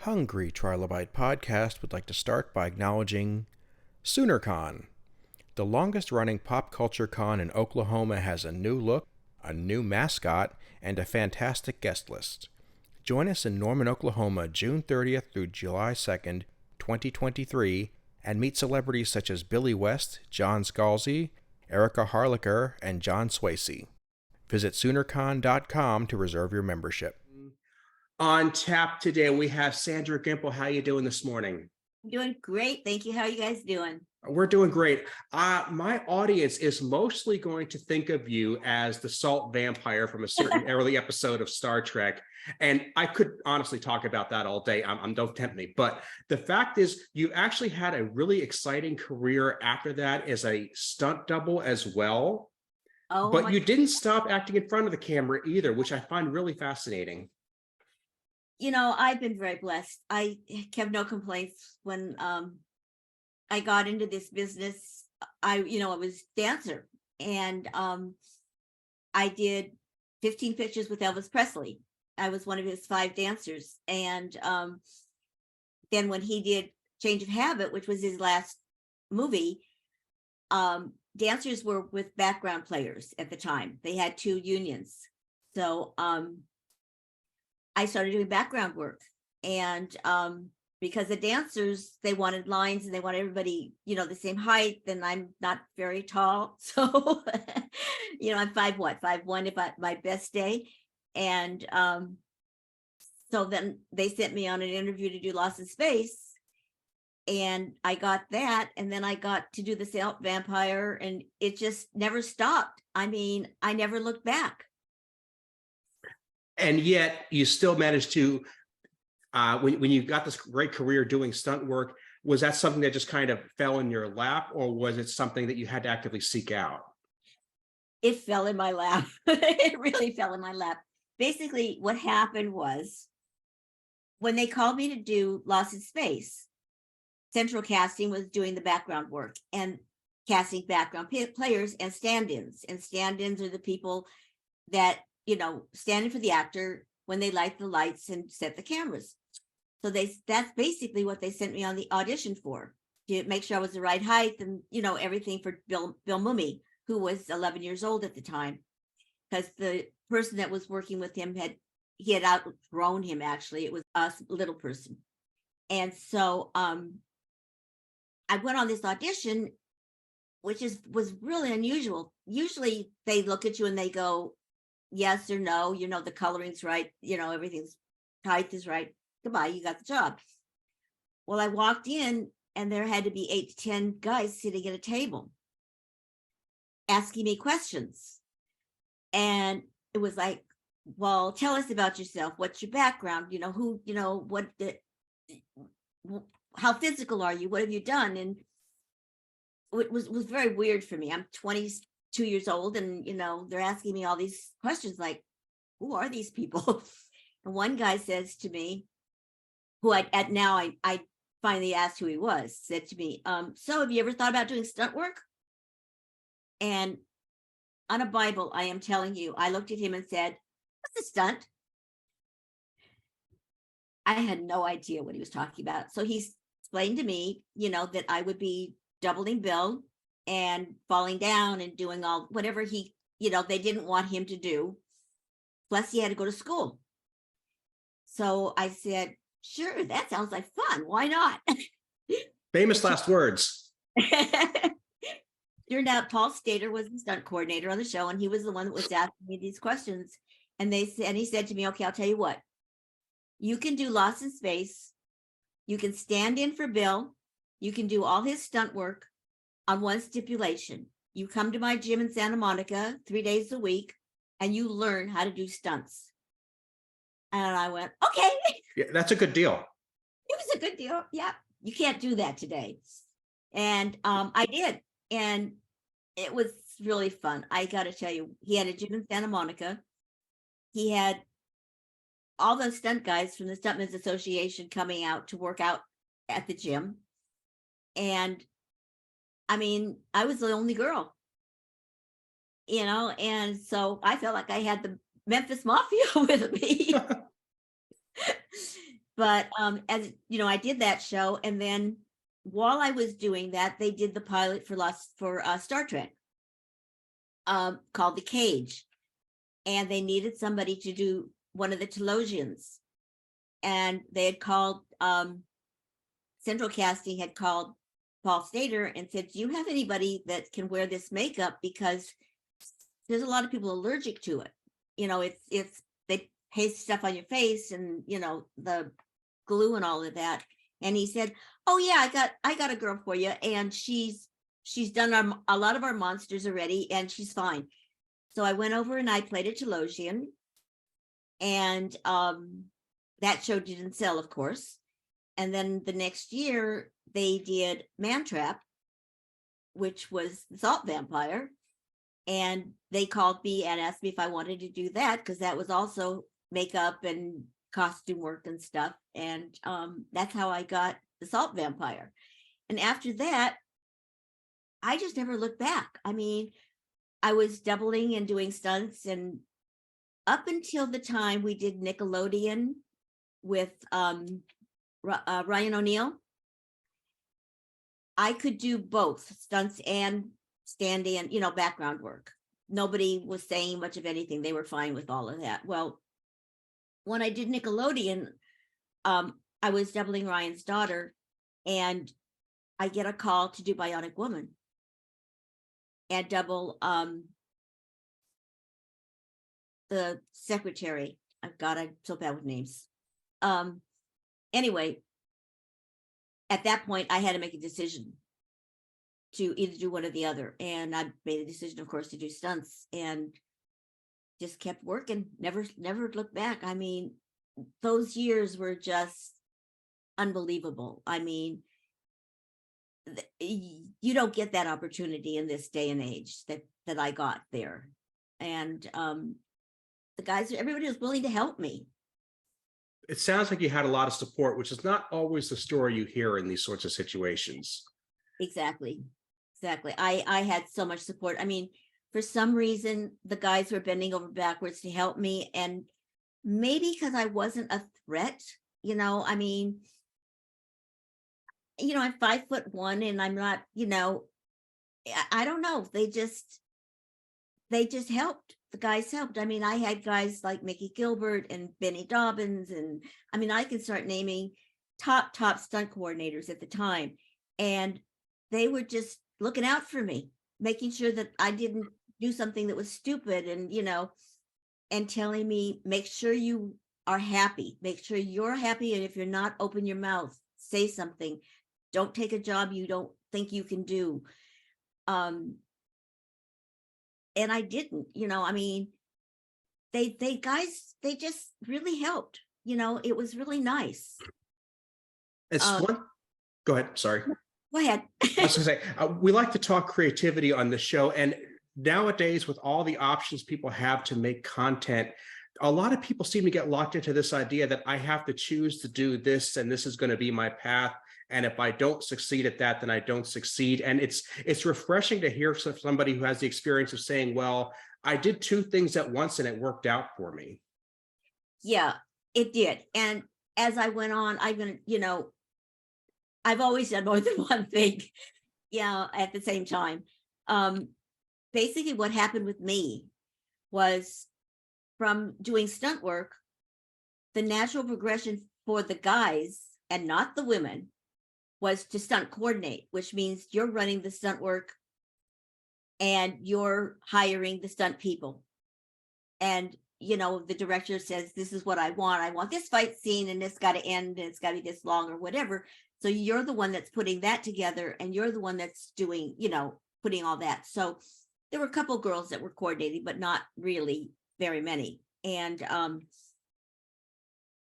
Hungry Trilobyte podcast would like to start by acknowledging SoonerCon. The longest running pop culture con in Oklahoma has a new look, a new mascot, and a fantastic guest list. Join us in Norman, Oklahoma, June 30th through July 2nd, 2023, and meet celebrities such as Billy West, John Scalzi, Erica Harlicker, and John Swayze. Visit SoonerCon.com to reserve your membership. On tap today, we have Sandra Gimpel. How you doing this morning? I'm doing great. Thank you. How are you guys doing? We're doing great. My audience is mostly going to think of you as the salt vampire from a certain early episode of Star Trek. And I could honestly talk about that all day. Don't tempt me. But the fact is, you actually had a really exciting career after that as a stunt double as well. But you didn't stop acting in front of the camera either, which I find really fascinating. You know, I've been very blessed. I have no complaints. When I got into this business, I was dancer, and I did 15 pictures with Elvis Presley. I was one of his 5 dancers. And then when he did Change of Habit, which was his last movie, dancers were with background players at the time. They had 2 unions. So I started doing background work, and because the dancers, they wanted lines and they wanted everybody, the same height, and I'm not very tall. So, I'm 5'1" if my best day. And so then they sent me on an interview to do Lost in Space, and I got that. And then I got to do the Salt Vampire, and it just never stopped. I mean, I never looked back. And yet you still managed to, when you got this great career doing stunt work, was that something that just kind of fell in your lap, or was it something that you had to actively seek out? It fell in my lap. It really fell in my lap. Basically, what happened was, when they called me to do Lost in Space, Central Casting was doing the background work and casting background players and stand-ins. And stand-ins are the people that standing for the actor when they light the lights and set the cameras. So that's basically what they sent me on the audition for, to make sure I was the right height and, everything for Bill Mumy, who was 11 years old at the time, because the person that was working with him he had outgrown him. Actually, it was a little person. And so I went on this audition, which was really unusual. Usually they look at you and they go, yes or no, the coloring's right, everything's height is right. Goodbye, you got the job. Well, I walked in and there had to be 8 to 10 guys sitting at a table asking me questions. And it was like, well, tell us about yourself. What's your background? How physical are you? What have you done? And it was very weird for me. I'm 22 years old, and they're asking me all these questions like, who are these people? And one guy says to me, who I finally asked who he was, said to me, so have you ever thought about doing stunt work? And on a Bible, I am telling you, I looked at him and said, what's a stunt? I had no idea what he was talking about. So he explained to me, that I would be doubling Bill and falling down and doing all whatever they didn't want him to do. Plus he had to go to school. So I said, sure, that sounds like fun. Why not? Famous last words. Turned out Paul Stater was the stunt coordinator on the show, and he was the one that was asking me these questions. And he said to me, okay, I'll tell you what, you can do Lost in Space. You can stand in for Bill. You can do all his stunt work on one stipulation. You come to my gym in Santa Monica 3 days a week and you learn how to do stunts. And I went, okay. Yeah, that's a good deal. It was a good deal. Yeah. You can't do that today. And I did. And it was really fun. I got to tell you, he had a gym in Santa Monica. He had all the stunt guys from the Stuntmen's Association coming out to work out at the gym. And I mean, I was the only girl, and so I felt like I had the Memphis Mafia with me. But as you know, I did that show, and then while I was doing that, they did the pilot for Star Trek, called The Cage, and they needed somebody to do one of the Talosians, and they had called Central Casting had called Paul Stater and said, "Do you have anybody that can wear this makeup? Because there's a lot of people allergic to it. You know, it's they paste stuff on your face, and you know the glue and all of that." And he said, "Oh yeah, I got a girl for you, and she's done a lot of our monsters already, and she's fine." So I went over and I played a Talosian, and that show didn't sell, of course. And then the next year they did Mantrap, which was the Salt Vampire, and they called me and asked me if I wanted to do that, because that was also makeup and costume work and stuff. And that's how I got the Salt Vampire. And after that, I just never looked back. I mean, I was doubling and doing stunts, and up until the time we did Nickelodeon with Ryan O'Neal, I could do both stunts and stand-in, you know, background work. Nobody was saying much of anything. They were fine with all of that. Well, when I did Nickelodeon, I was doubling Ryan's daughter, and I get a call to do Bionic Woman and double the secretary. I'm so bad with names. Anyway, at that point, I had to make a decision to either do one or the other. And I made a decision, of course, to do stunts, and just kept working, never looked back. I mean, those years were just unbelievable. I mean, you don't get that opportunity in this day and age that I got there. And the guys, everybody was willing to help me. It sounds like you had a lot of support, which is not always the story you hear in these sorts of situations. Exactly. I had so much support. I mean, for some reason, the guys were bending over backwards to help me. And maybe because I wasn't a threat, you know, I mean, you know, I'm 5'1" and I'm not, you know, I don't know. They just helped. The guys helped. I mean, I had guys like Mickey Gilbert and Benny Dobbins. And I mean, I can start naming top stunt coordinators at the time. And they were just looking out for me, making sure that I didn't do something that was stupid, and, you know, and telling me, make sure you are happy, make sure you're happy. And if you're not, open your mouth, say something. Don't take a job you don't think you can do. And I didn't, you know, I mean, they just really helped, you know, it was really nice. It's one. Go ahead. Sorry. Go ahead. I was going to say, we like to talk creativity on the show. And nowadays, with all the options people have to make content, a lot of people seem to get locked into this idea that I have to choose to do this, and this is going to be my path. And if I don't succeed at that, then I don't succeed. And it's refreshing to hear somebody who has the experience of saying, well, I did two things at once and it worked out for me. Yeah, it did. And as I went on, you know, I've always done more than one thing, yeah, at the same time. Basically what happened with me was, from doing stunt work, the natural progression for the guys and not the women was to stunt coordinate, which means you're running the stunt work and you're hiring the stunt people. And, you know, the director says, this is what I want this fight scene, and it's got to end, and it's got to be this long or whatever. So you're the one that's putting that together, and you're the one that's doing, you know, putting all that. So there were a couple of girls that were coordinating, but not really very many. And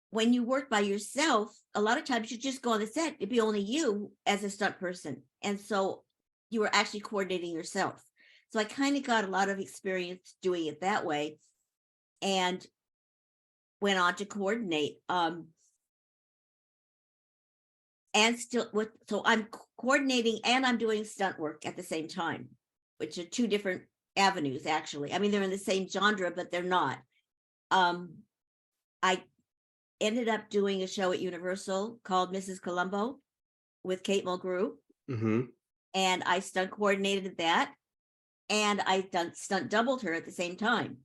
when you work by yourself, a lot of times you just go on the set, it'd be only you as a stunt person. And so you were actually coordinating yourself. So I kind of got a lot of experience doing it that way, and went on to coordinate. And still, so I'm coordinating and I'm doing stunt work at the same time, which are two different avenues, actually. I mean, they're in the same genre, but they're not. ended up doing a show at Universal called Mrs. Columbo with Kate Mulgrew. Mm-hmm. And I stunt coordinated that. And I stunt doubled her at the same time,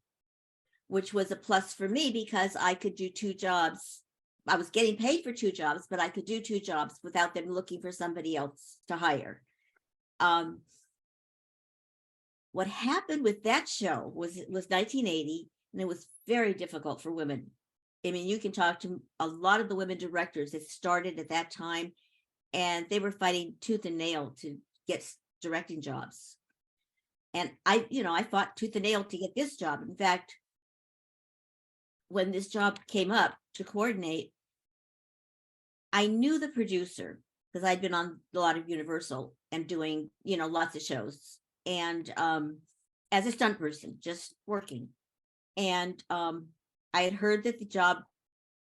which was a plus for me because I could do 2 jobs. I was getting paid for 2 jobs, but I could do 2 jobs without them looking for somebody else to hire. What happened with that show was it was 1980, and it was very difficult for women. I mean, you can talk to a lot of the women directors that started at that time, and they were fighting tooth and nail to get directing jobs. And I fought tooth and nail to get this job. In fact, when this job came up to coordinate, I knew the producer because I'd been on a lot of Universal and doing, lots of shows. And as a stunt person, just working. And I had heard that the job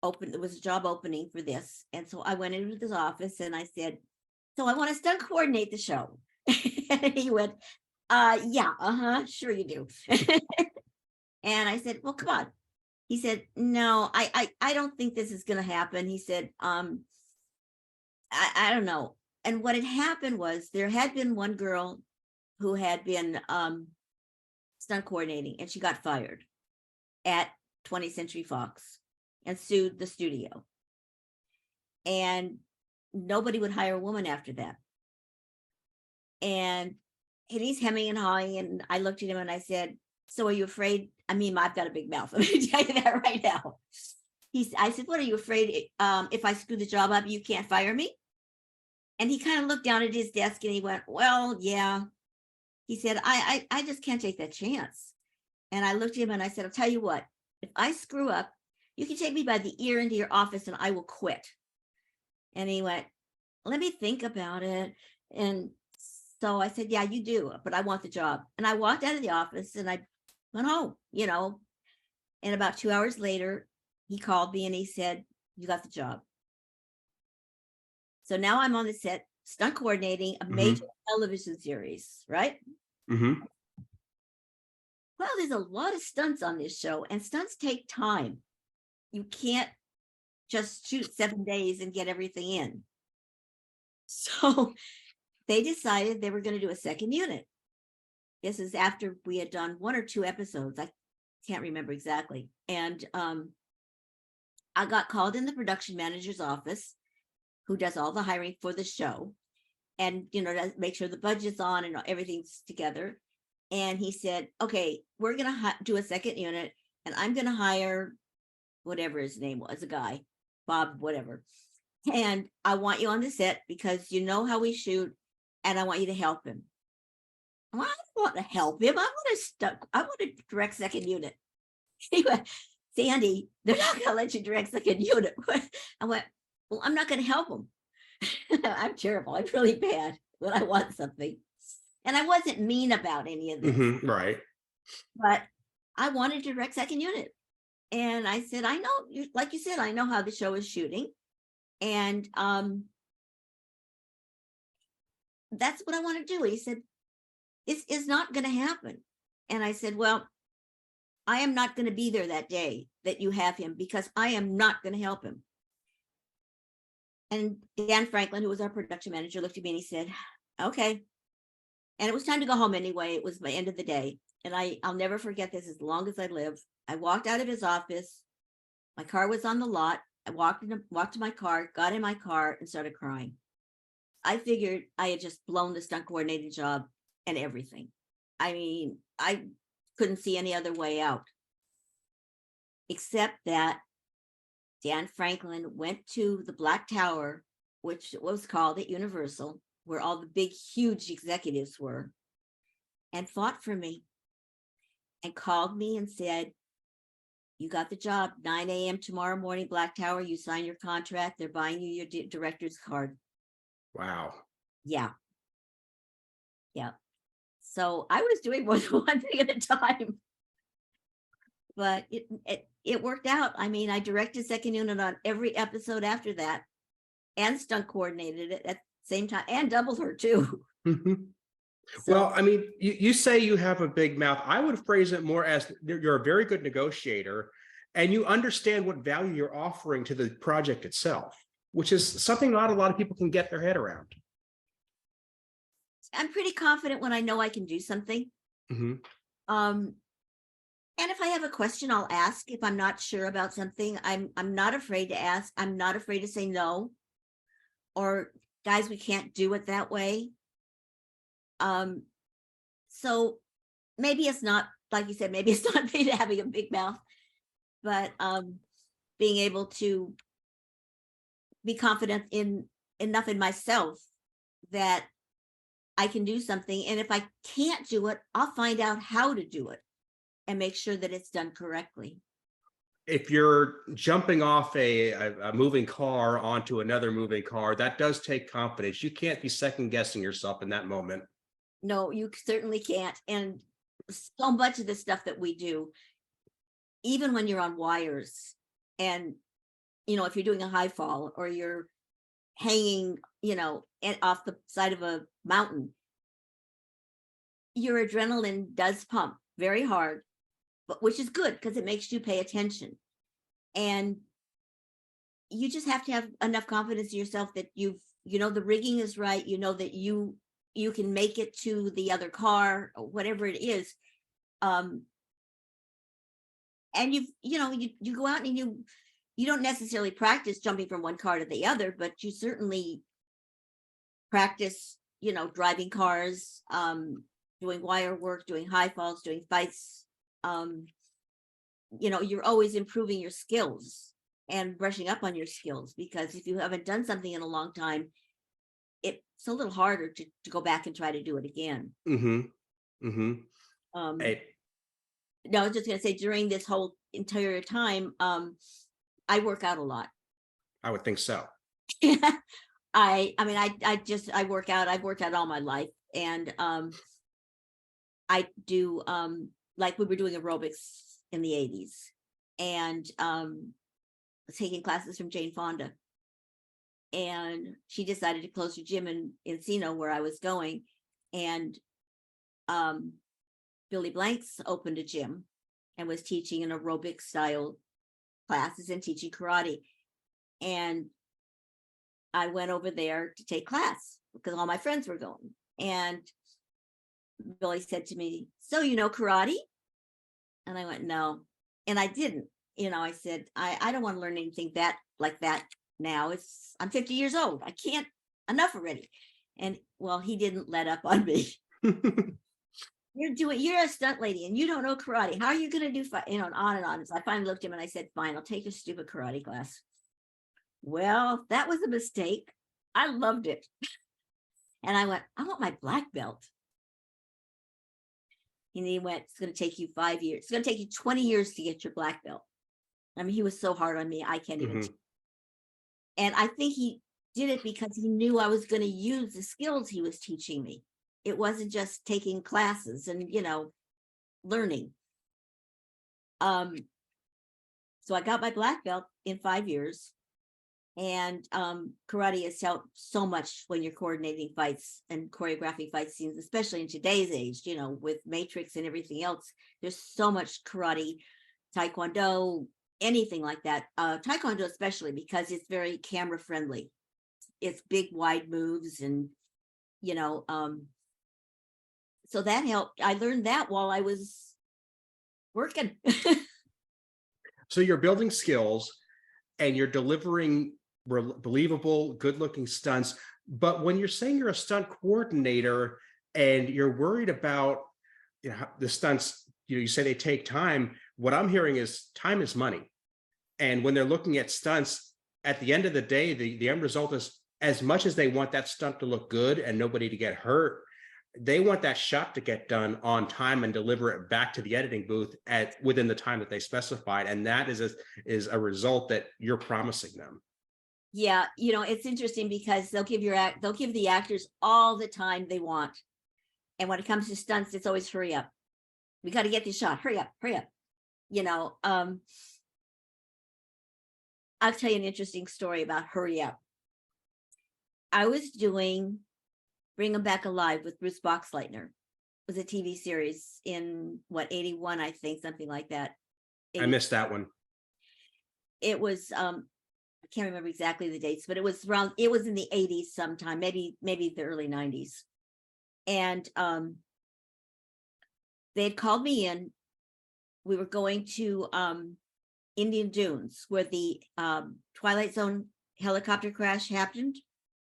opened, there was a job opening for this. And so I went into his office and I said, so I want to stunt coordinate the show. And he went, yeah, sure you do. And I said, well, come on. He said, no, I don't think this is going to happen. He said, I don't know. And what had happened was there had been one girl who had been stunt coordinating, and she got fired at 20th Century Fox and sued the studio. And nobody would hire a woman after that. And he's hemming and hawing, and I looked at him and I said, so are you afraid? I mean, I've got a big mouth. Let me tell you that right now. I said, what are you afraid? If I screw the job up, you can't fire me? And he kind of looked down at his desk and he went, well, yeah. He said, I just can't take that chance. And I looked at him and I said, I'll tell you what, if I screw up, you can take me by the ear into your office and I will quit. And he went, let me think about it. And so I said, yeah, you do, but I want the job. And I walked out of the office and I went home, and about 2 hours later, he called me and he said, you got the job. So now I'm on the set, stunt coordinating a major television series, right? Mm-hmm. Well, there's a lot of stunts on this show, and stunts take time. You can't just shoot 7 days and get everything in. So they decided they were going to do a second unit. This is after we had done 1 or 2 episodes. I can't remember exactly. And I got called in the production manager's office, who does all the hiring for the show, and, to make sure the budget's on and everything's together. And he said, okay, we're going to do a second unit, and I'm going to hire whatever his name was, a guy, Bob, whatever. And I want you on the set because you know how we shoot, and I want you to help him. Well, I don't want to help him. I want to direct second unit. He went, Sandy, they're not going to let you direct second unit. I went, well, I'm not going to help him. I'm terrible. I'm really bad when I want something. And I wasn't mean about any of this. Mm-hmm. Right. But I wanted to direct second unit. And I said, I know, like you said, I know how the show is shooting. And that's what I want to do. He said, it's not going to happen. And I said, well, I am not going to be there that day that you have him because I am not going to help him. And Dan Franklin, who was our production manager, looked at me and he said, okay. And it was time to go home anyway. It was my end of the day. And I'll never forget this as long as I live. I walked out of his office. My car was on the lot. I walked to my car, got in my car and started crying. I figured I had just blown the stunt coordinating job and everything. I mean, I couldn't see any other way out. Except that Dan Franklin went to the Black Tower, which was called at Universal, where all the big, huge executives were, and fought for me and called me and said, you got the job, 9 a.m. tomorrow morning, Black Tower, you sign your contract, they're buying you your director's card. Wow. Yeah. Yeah. So I was doing more than one thing at a time. But it worked out. I mean, I directed second unit on every episode after that and stunt coordinated it at the same time and doubled her too. So, well, I mean, you say you have a big mouth. I would phrase it more as you're a very good negotiator and you understand what value you're offering to the project itself, which is something not a lot of people can get their head around. I'm pretty confident when I know I can do something. Mhm. And if I have a question, I'll ask. If I'm not sure about something, I'm not afraid to ask. I'm not afraid to say no. Or guys, we can't do it that way. So maybe it's not, like you said, maybe it's not me to having a big mouth, but being able to be confident in enough in myself that I can do something. And if I can't do it, I'll find out how to do it and make sure that it's done correctly. If you're jumping off a moving car onto another moving car, that does take confidence. You can't be second guessing yourself in that moment. No, you certainly can't. And so much of the stuff that we do, even when you're on wires and, if you're doing a high fall or you're hanging, off the side of a mountain, your adrenaline does pump very hard, but which is good because it makes you pay attention. And you just have to have enough confidence in yourself that the rigging is right, that you can make it to the other car or whatever it is. And you go out and you don't necessarily practice jumping from one car to the other, but you certainly practice, driving cars, doing wire work, doing high falls, doing fights. You're always improving your skills and brushing up on your skills, because if you haven't done something in a long time, it's a little harder to go back and try to do it again. Mm-hmm. Mm-hmm. No, I was just going to say, during this whole entire time, I work out a lot. I would think so. I work out. I've worked out all my life. And I do, like we were doing aerobics in the 80s, and taking classes from Jane Fonda. And she decided to close her gym in Encino, where I was going. And Billy Blanks opened a gym and was teaching an aerobic style classes and teaching karate. And I went over there to take class because all my friends were going. And Billy said to me, "So you know karate?" And I went, "No." And I didn't. I said, I don't want to learn anything like that now. I'm 50 years old. I can't, enough already. And well, he didn't let up on me. You're a stunt lady and you don't know karate. How are you going to do fight? And on and on. So I finally looked at him and I said, "Fine, I'll take your stupid karate class." Well, that was a mistake. I loved it. And I went, "I want my black belt." And he went, "It's going to take you 5 years. It's going to take you 20 years to get your black belt." I mean, he was so hard on me. I can't even. Mm-hmm. And I think he did it because he knew I was going to use the skills he was teaching me. It wasn't just taking classes and, learning. So I got my black belt in 5 years. And karate has helped so much when you're coordinating fights and choreographing fight scenes, especially in today's age, with Matrix and everything else. There's so much karate, taekwondo, anything like that. Taekwondo especially, because it's very camera friendly. It's big, wide moves, and so that helped. I learned that while I was working. So you're building skills and you're delivering believable, good-looking stunts. But when you're saying you're a stunt coordinator and you're worried about the stunts, you say they take time. What I'm hearing is time is money. And when they're looking at stunts, at the end of the day, the end result is, as much as they want that stunt to look good and nobody to get hurt, they want that shot to get done on time and deliver it back to the editing booth within the time that they specified. And that is a result that you're promising them. Yeah, it's interesting because they'll give the actors all the time they want. And when it comes to stunts, it's always hurry up. We got to get this shot. Hurry up, hurry up. I'll tell you an interesting story about hurry up. I was doing Bring 'Em Back Alive with Bruce Boxleitner. It was a TV series in 81, I think, something like that. I missed that one. it was I can't remember exactly the dates, but it was in the 80s sometime, maybe the early 90s. And they had called me in. We were going to Indian Dunes, where the Twilight Zone helicopter crash happened,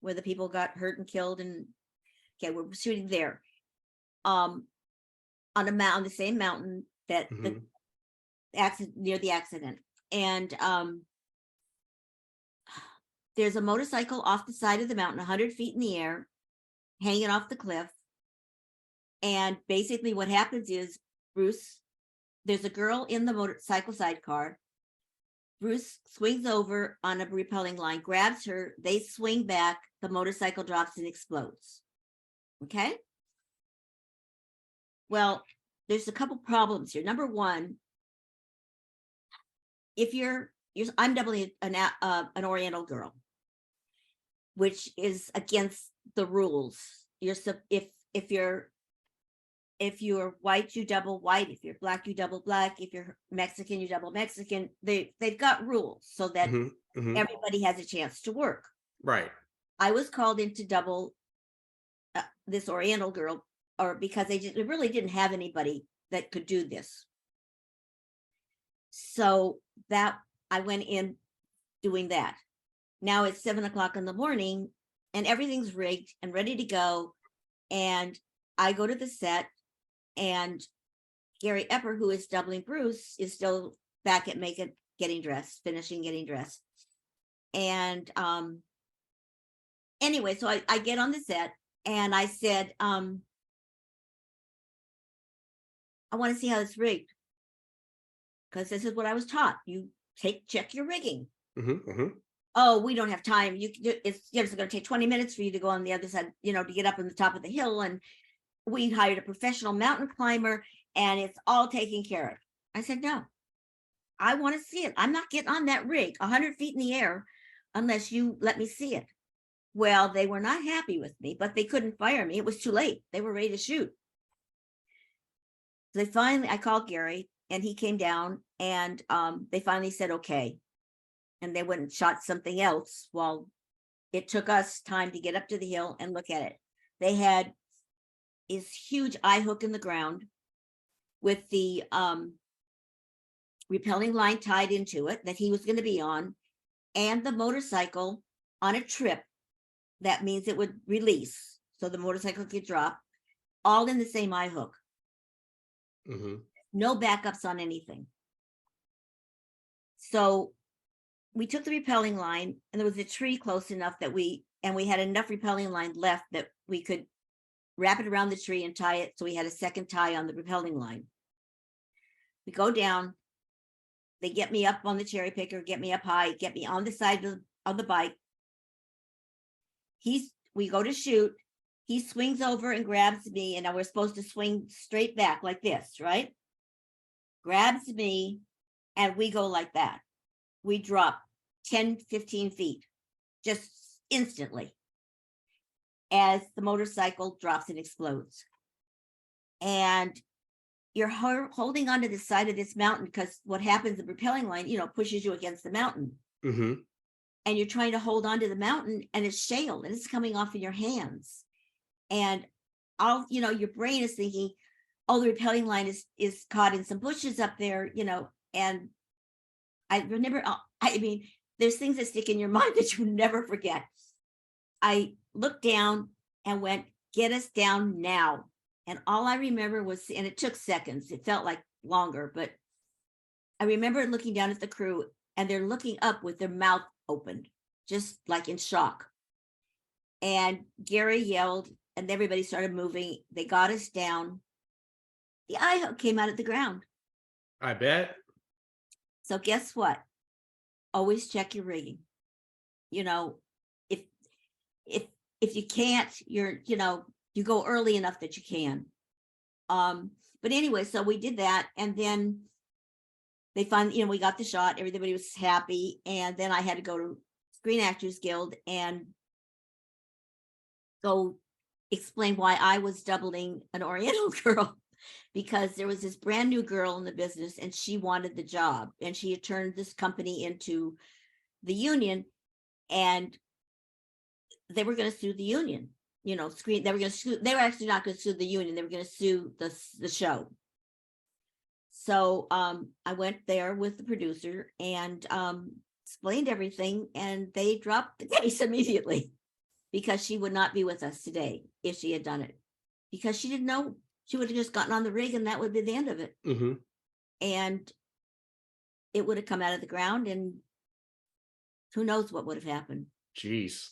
where the people got hurt and killed. And okay, we're shooting there. On the same mountain that the accident, near the accident. And there's a motorcycle off the side of the mountain, 100 feet in the air, hanging off the cliff. And basically what happens is Bruce, there's a girl in the motorcycle sidecar. Bruce swings over on a repelling line, grabs her, they swing back, the motorcycle drops and explodes. Okay? Well, there's a couple problems here. Number one, if I'm doubling an Oriental girl, which is against the rules. If you're white, you double white. If you're black, you double black. If you're Mexican, you double Mexican. They've got rules so that everybody has a chance to work. Right. I was called in to double this Oriental girl, or because they really didn't have anybody that could do this. So that I went in doing that. Now it's 7 o'clock in the morning and everything's rigged and ready to go. And I go to the set, and Gary Epper, who is doubling Bruce, is still back at getting dressed. And anyway, so I get on the set and I said, I want to see how it's rigged, because this is what I was taught. You check your rigging. Oh, we don't have time. It's going to take 20 minutes for you to go on the other side, to get up on the top of the hill. And we hired a professional mountain climber, and it's all taken care of. I said, no, I want to see it. I'm not getting on that rig 100 feet in the air unless you let me see it. Well, they were not happy with me, but they couldn't fire me. It was too late. They were ready to shoot. So I called Gary, and he came down, and they finally said, okay. And they went and shot something else while it took us time to get up to the hill and look at it. They had this huge eye hook in the ground with the repelling line tied into it that he was going to be on, and the motorcycle on a trip. That means it would release, so the motorcycle could drop, all in the same eye hook. No backups on anything. So we took the repelling line, and there was a tree close enough that we had enough repelling line left that we could wrap it around the tree and tie it. So we had a second tie on the repelling line. We go down, they get me up on the cherry picker, get me up high, get me on the side of the bike. We go to shoot. He swings over and grabs me, and now we're supposed to swing straight back like this, right? Grabs me, and we go like that. We drop 10, 15 feet, just instantly, as the motorcycle drops and explodes. And you're holding onto the side of this mountain, because what happens, the repelling line, pushes you against the mountain. And you're trying to hold onto the mountain, and it's shale, and it's coming off in your hands. And your brain is thinking, oh, the repelling line is caught in some bushes up there, and I remember, there's things that stick in your mind that you never forget. I looked down and went, get us down now. And all I remember was, and it took seconds, it felt like longer, but I remember looking down at the crew, and they're looking up with their mouth open, just like in shock. And Gary yelled, and everybody started moving. They got us down. The eye hook came out of the ground. I bet. So guess what? Always check your rigging. If you can't, you go early enough that you can. But anyway, so we did that, and then they finally, we got the shot. Everybody was happy, and then I had to go to Screen Actors Guild and go explain why I was doubling an Oriental girl. because there was this brand new girl in the business and she wanted the job, and she had turned this company into the union, and they were going to sue the union. They were going to sue. They were actually not going to sue the union. They were going to sue the show. So I went there with the producer and explained everything, and they dropped the case immediately because she would not be with us today if she had done it, because she didn't know. She would have just gotten on the rig and that would be the end of it. Mm-hmm. And it would have come out of the ground, and who knows what would have happened. Jeez.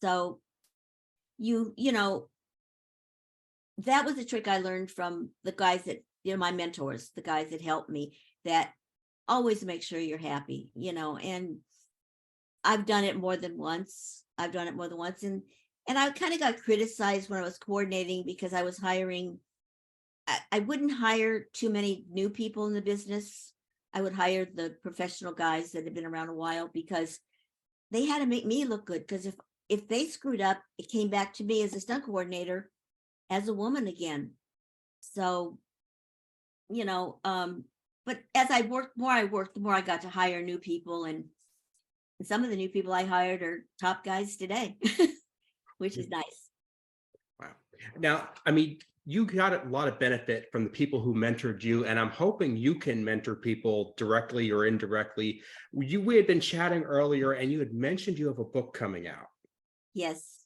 So that was a trick I learned from the guys that, my mentors, the guys that helped me, that always make sure you're happy, and I've done it more than once. And I kind of got criticized when I was coordinating because I was hiring. I wouldn't hire too many new people in the business. I would hire the professional guys that had been around a while, because they had to make me look good. Because if they screwed up, it came back to me as a stunt coordinator, as a woman again. So, but as I worked, the more I got to hire new people, and some of the new people I hired are top guys today, which is nice. Wow. Now, I mean, you got a lot of benefit from the people who mentored you, and I'm hoping you can mentor people directly or indirectly. We had been chatting earlier, and you had mentioned you have a book coming out. Yes,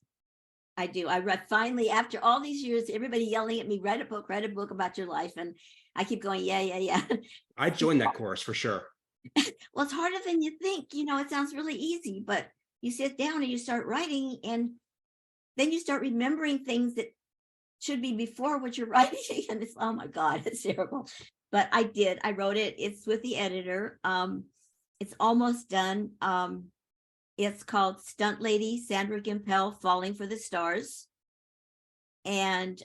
I do. I read, finally, after all these years, everybody yelling at me, write a book about your life. And I keep going, yeah. I joined that course for sure. Well, it's harder than you think. It sounds really easy, but you sit down and you start writing, and then you start remembering things that should be before what you're writing. And it's, oh my God, it's terrible. But I did. I wrote it. It's with the editor. It's almost done. It's called Stunt Lady Sandra Gimpel Falling for the Stars. And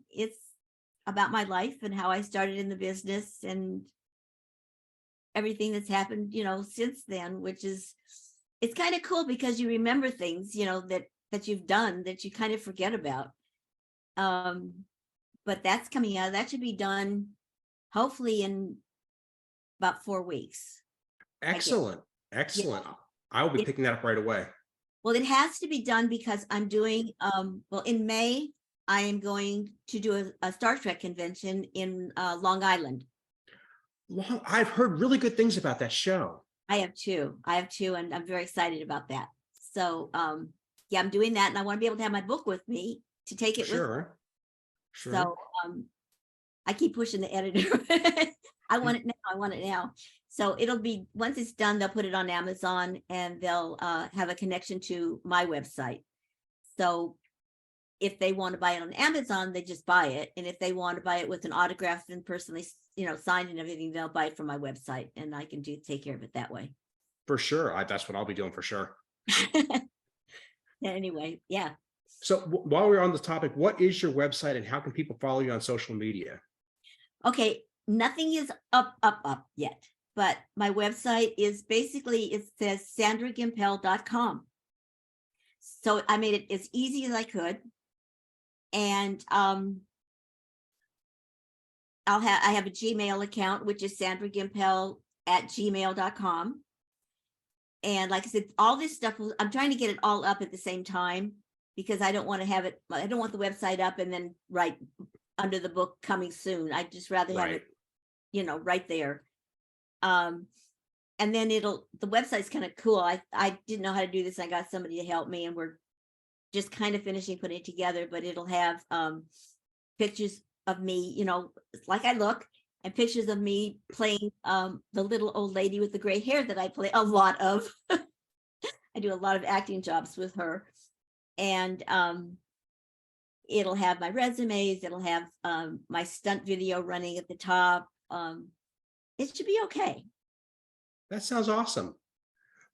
it's about my life and how I started in the business and everything that's happened, since then, it's kind of cool because you remember things, that you've done that you kind of forget about. But that's coming out. That should be done hopefully in about 4 weeks. Excellent. Yeah. I'll be picking that up right away. Well, it has to be done because I'm doing, in May, I am going to do a Star Trek convention in Long Island. I've heard really good things about that show. I have too, and I'm very excited about that. So, I'm doing that, and I want to be able to have my book with me to take it with me. Sure. So, I keep pushing the editor. I want it now. So it'll be, once it's done, they'll put it on Amazon, and they'll have a connection to my website. So if they want to buy it on Amazon, they just buy it. And if they want to buy it with an autograph and personally, signed and everything, they'll buy it from my website, and I can take care of it that way. For sure. That's what I'll be doing for sure. Anyway, yeah. So while we're on the topic, what is your website and how can people follow you on social media? Okay. Nothing is up yet, but my website is basically, it says sandragimpel.com. So I made it as easy as I could. And I have a Gmail account, which is sandragimpel@gmail.com. And like I said, all this stuff, I'm trying to get it all up at the same time, because I don't want to have it, I don't want the website up and then right under the book coming soon. I'd just rather have it, right there. And then the website's kind of cool. I didn't know how to do this. I got somebody to help me, and we're just kind of finishing putting it together, but it'll have pictures of me, like I look, and pictures of me playing the little old lady with the gray hair that I play a lot of. I do a lot of acting jobs with her. And it'll have my resumes. It'll have my stunt video running at the top. It should be okay. That sounds awesome.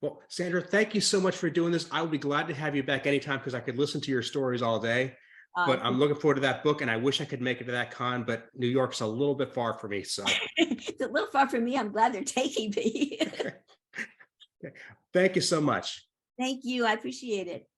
Well, Sandra, thank you so much for doing this. I will be glad to have you back anytime, because I could listen to your stories all day. But I'm looking forward to that book, and I wish I could make it to that con, but New York's a little bit far for me. So it's a little far for me. I'm glad they're taking me. Okay. Thank you so much. Thank you. I appreciate it.